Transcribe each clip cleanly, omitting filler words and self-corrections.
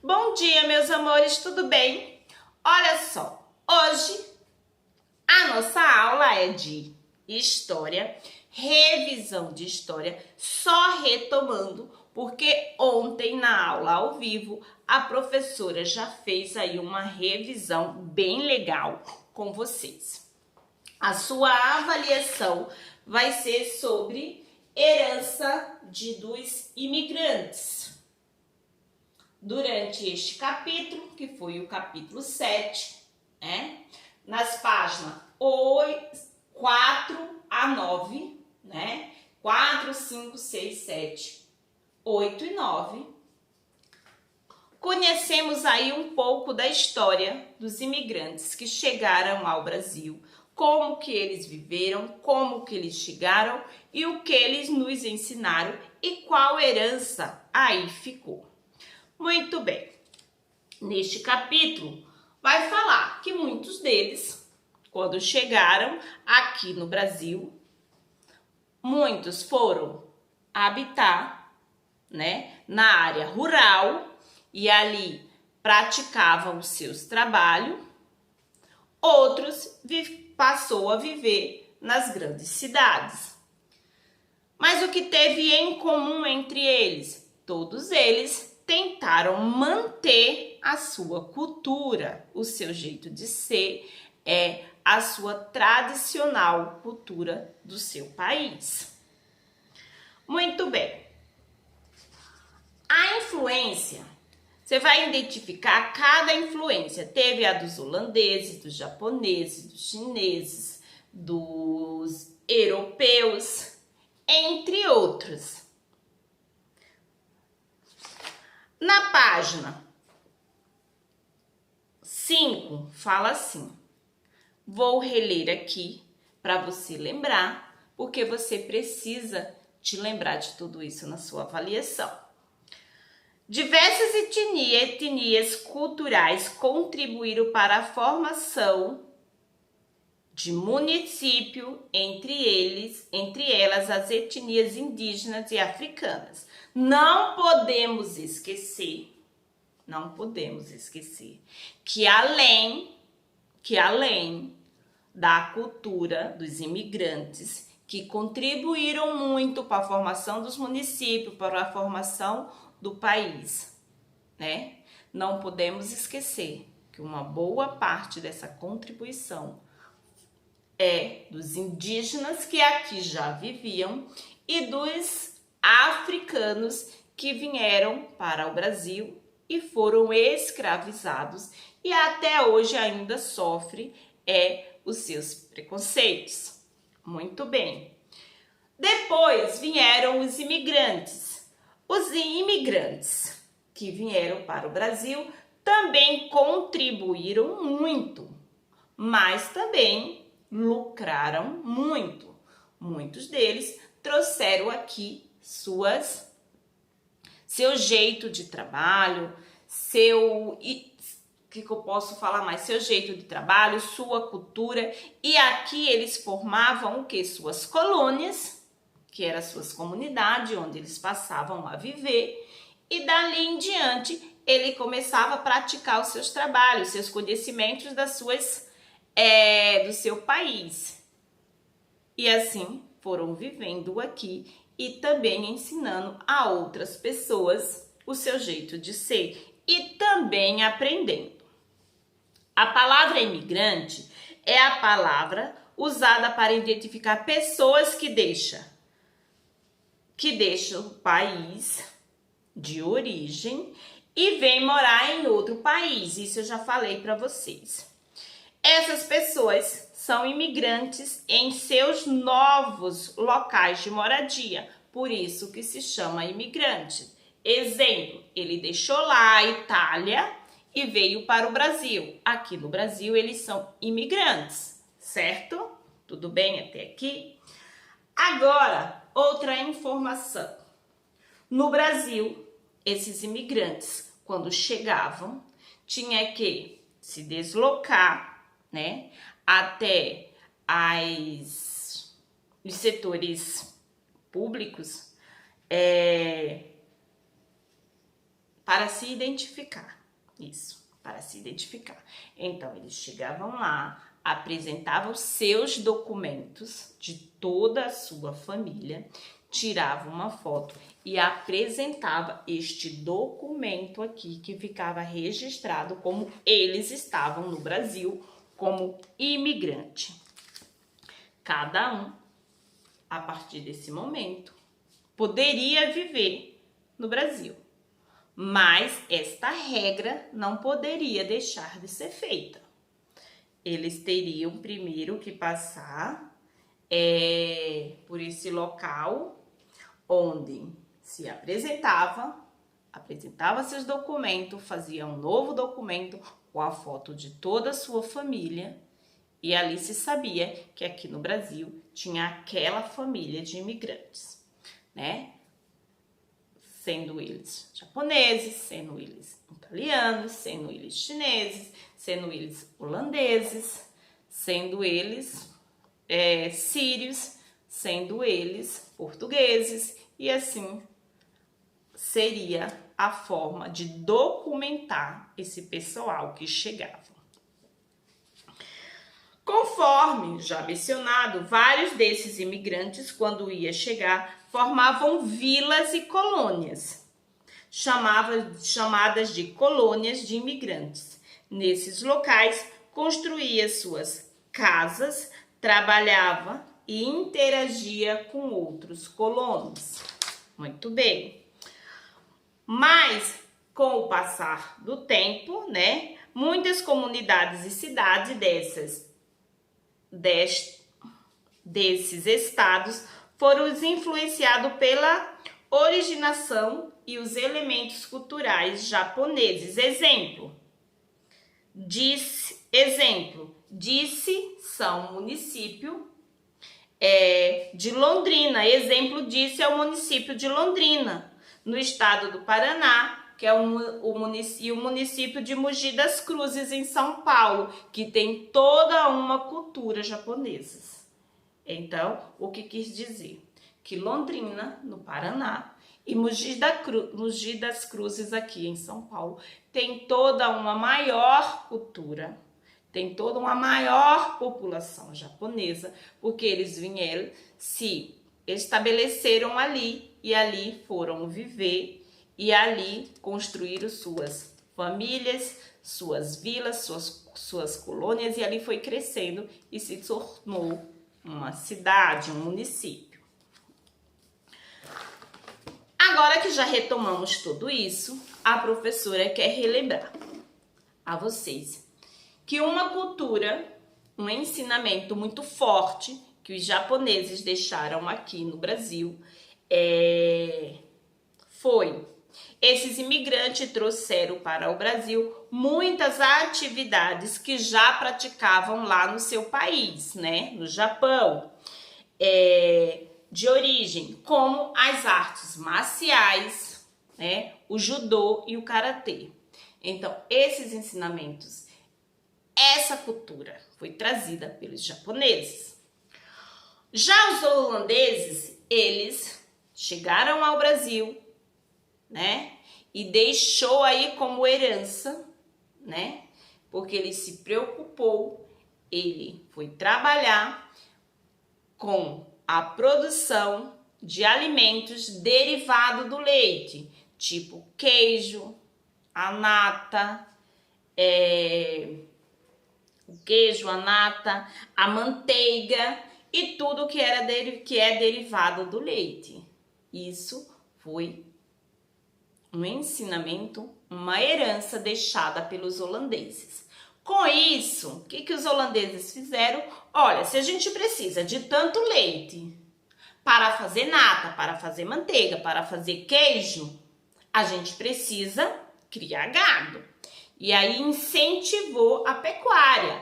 Bom dia, meus amores, tudo bem? Olha só, hoje a nossa aula é de história, revisão de história, só retomando, porque ontem na aula ao vivo a professora já fez aí uma revisão bem legal com vocês. A sua avaliação vai ser sobre herança dos imigrantes. Durante este capítulo, que foi o capítulo 7, né? Nas páginas 4 a 9, né? 4, 5, 6, 7, 8 e 9. Conhecemos aí um pouco da história dos imigrantes que chegaram ao Brasil, como que eles viveram, como que eles chegaram e o que eles nos ensinaram e qual herança aí ficou. Muito bem, neste capítulo vai falar que muitos deles, quando chegaram aqui no Brasil, muitos foram habitar, né, na área rural e ali praticavam os seus trabalhos, outros passou a viver nas grandes cidades. Mas o que teve em comum entre eles? Todos eles tentaram manter a sua cultura, o seu jeito de ser, a sua tradicional cultura do seu país. Muito bem. A influência, você vai identificar cada influência. Teve a dos holandeses, dos japoneses, dos chineses, dos europeus, entre outros. Na página 5, fala assim. Vou reler aqui para você lembrar, porque você precisa te lembrar de tudo isso na sua avaliação. Diversas etnias culturais contribuíram para a formação de município, entre elas as etnias indígenas e africanas. Não podemos esquecer que além da cultura dos imigrantes que contribuíram muito para a formação dos municípios, para a formação do país, né? Não podemos esquecer que uma boa parte dessa contribuição é dos indígenas que aqui já viviam e dos africanos que vieram para o Brasil e foram escravizados e até hoje ainda sofre os seus preconceitos. Muito bem. Depois vieram os imigrantes. Os imigrantes que vieram para o Brasil também contribuíram muito, mas também lucraram muito. Muitos deles trouxeram aqui seu jeito de trabalho, seu jeito de trabalho, sua cultura, e aqui eles formavam o que? Suas colônias, que eram suas comunidades, onde eles passavam a viver, e dali em diante ele começava a praticar os seus trabalhos, seus conhecimentos do seu país. E assim foram vivendo aqui e também ensinando a outras pessoas o seu jeito de ser e também aprendendo. A palavra imigrante é a palavra usada para identificar pessoas que deixam o país de origem e vêm morar em outro país. Isso eu já falei para vocês. Essas pessoas são imigrantes em seus novos locais de moradia, por isso que se chama imigrante. Exemplo, ele deixou lá a Itália e veio para o Brasil. Aqui no Brasil eles são imigrantes, certo? Tudo bem até aqui? Agora, outra informação. No Brasil, esses imigrantes, quando chegavam, tinha que se deslocar, né, até os setores públicos, para se identificar. Isso, para se identificar. Então, eles chegavam lá, apresentavam seus documentos de toda a sua família, tirava uma foto e apresentava este documento aqui que ficava registrado como eles estavam no Brasil como imigrante. Cada um, a partir desse momento, poderia viver no Brasil, mas esta regra não poderia deixar de ser feita. Eles teriam primeiro que passar por esse local onde se apresentava seus documentos, fazia um novo documento com a foto de toda a sua família, e ali se sabia que aqui no Brasil tinha aquela família de imigrantes, né? Sendo eles japoneses, sendo eles italianos, sendo eles chineses, sendo eles holandeses, sendo eles sírios, sendo eles portugueses, e assim seria a forma de documentar esse pessoal que chegava. Conforme já mencionado, vários desses imigrantes, quando ia chegar, formavam vilas e colônias, chamadas de colônias de imigrantes. Nesses locais, construía suas casas, trabalhava e interagia com outros colonos. Muito bem. Mas, com o passar do tempo, né, muitas comunidades e cidades desses estados foram influenciados pela originação e os elementos culturais japoneses. Exemplo, Disse são município de Londrina. Exemplo disso é o município de Londrina, no estado do Paraná, que é o município de Mogi das Cruzes, em São Paulo, que tem toda uma cultura japonesa. Então, o que quis dizer? Que Londrina, no Paraná, e Mogi das Cruzes, aqui em São Paulo, tem toda uma maior cultura, tem toda uma maior população japonesa, porque eles vieram, se estabeleceram ali, e ali foram viver, e ali construíram suas famílias, suas vilas, suas colônias, e ali foi crescendo e se tornou uma cidade, um município. Agora que já retomamos tudo isso, a professora quer relembrar a vocês que uma cultura, um ensinamento muito forte que os japoneses deixaram aqui no Brasil foi: esses imigrantes trouxeram para o Brasil muitas atividades que já praticavam lá no seu país, né, no Japão, de origem, como as artes marciais, né, o judô e o karatê. Então, esses ensinamentos, essa cultura foi trazida pelos japoneses. Já os holandeses, eles chegaram ao Brasil, né, e deixou aí como herança, né, porque ele se preocupou, ele foi trabalhar com a produção de alimentos derivados do leite, tipo queijo, a nata, o queijo, a nata, a manteiga e tudo que é derivado do leite. Isso foi um ensinamento, uma herança deixada pelos holandeses. Com isso, o que os holandeses fizeram? Olha, se a gente precisa de tanto leite para fazer nata, para fazer manteiga, para fazer queijo, a gente precisa criar gado. E aí incentivou a pecuária,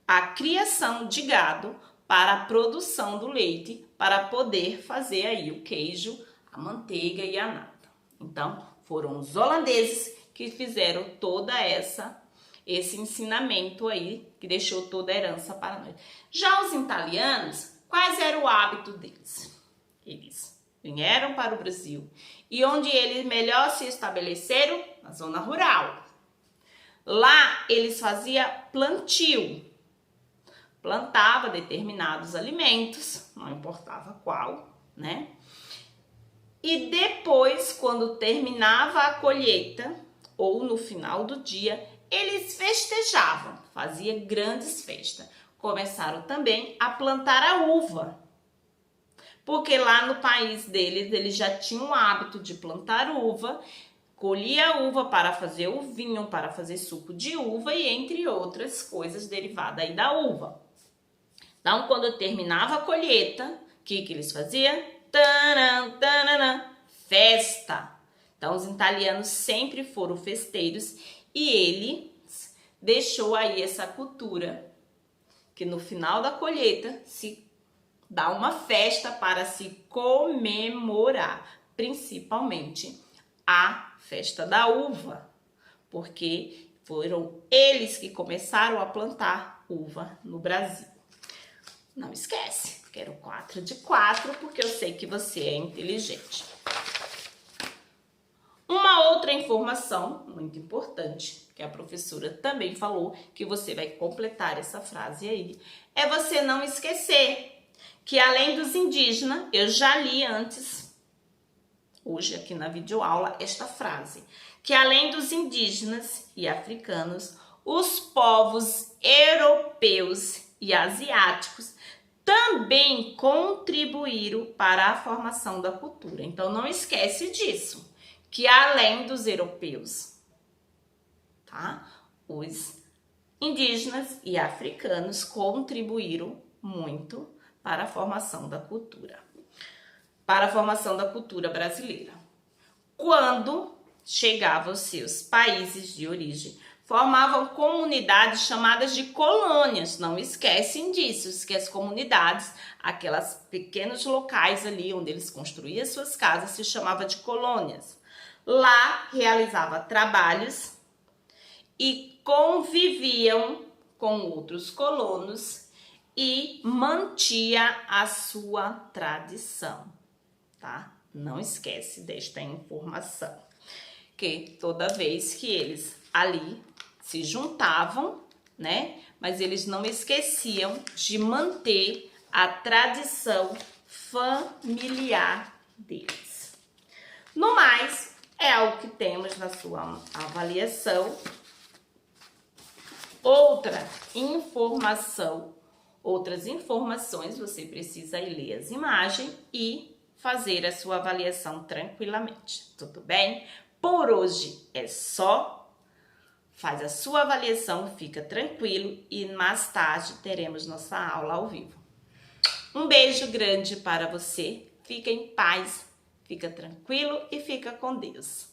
a criação de gado para a produção do leite, para poder fazer aí o queijo, a manteiga e a nata. Então, foram os holandeses que fizeram toda esse ensinamento aí, que deixou toda a herança para nós. Já os italianos, quais era o hábito deles? Eles vieram para o Brasil E onde eles melhor se estabeleceram? Na zona rural. Lá eles faziam plantio. Plantava determinados alimentos, não importava qual, né? E depois, quando terminava a colheita, ou no final do dia, eles festejavam, faziam grandes festas. Começaram também a plantar a uva, porque lá no país deles, eles já tinham o hábito de plantar uva, colhia a uva para fazer o vinho, para fazer suco de uva e entre outras coisas derivadas aí da uva. Então, quando terminava a colheita, o que eles faziam? Taran, taran, festa. Então, os italianos sempre foram festeiros e ele deixou aí essa cultura que no final da colheita se dá uma festa para se comemorar, principalmente a festa da uva, porque foram eles que começaram a plantar uva no Brasil. Não esquece, quero 4 de 4, porque eu sei que você é inteligente. Uma outra informação muito importante, que a professora também falou, que você vai completar essa frase aí, é você não esquecer que além dos indígenas, eu já li antes, hoje aqui na videoaula, esta frase, que além dos indígenas e africanos, os povos europeus e asiáticos também contribuíram para a formação da cultura. Então, não esquece disso, que além dos europeus, tá? Os indígenas e africanos contribuíram muito para a formação da cultura, para a formação da cultura brasileira. Quando chegavam aos seus países de origem, formavam comunidades chamadas de colônias. Não esquecem disso, que as comunidades, aquelas pequenos locais ali onde eles construíam suas casas, se chamava de colônias. Lá realizava trabalhos e conviviam com outros colonos e mantia a sua tradição, tá? Não esquece desta informação, que toda vez que eles ali se juntavam, né? Mas eles não esqueciam de manter a tradição familiar deles. No mais, é algo que temos na sua avaliação. Outras informações, você precisa ir ler as imagens e fazer a sua avaliação tranquilamente, tudo bem? Por hoje é só. Faz a sua avaliação, fica tranquilo e mais tarde teremos nossa aula ao vivo. Um beijo grande para você, fica em paz, fica tranquilo e fica com Deus.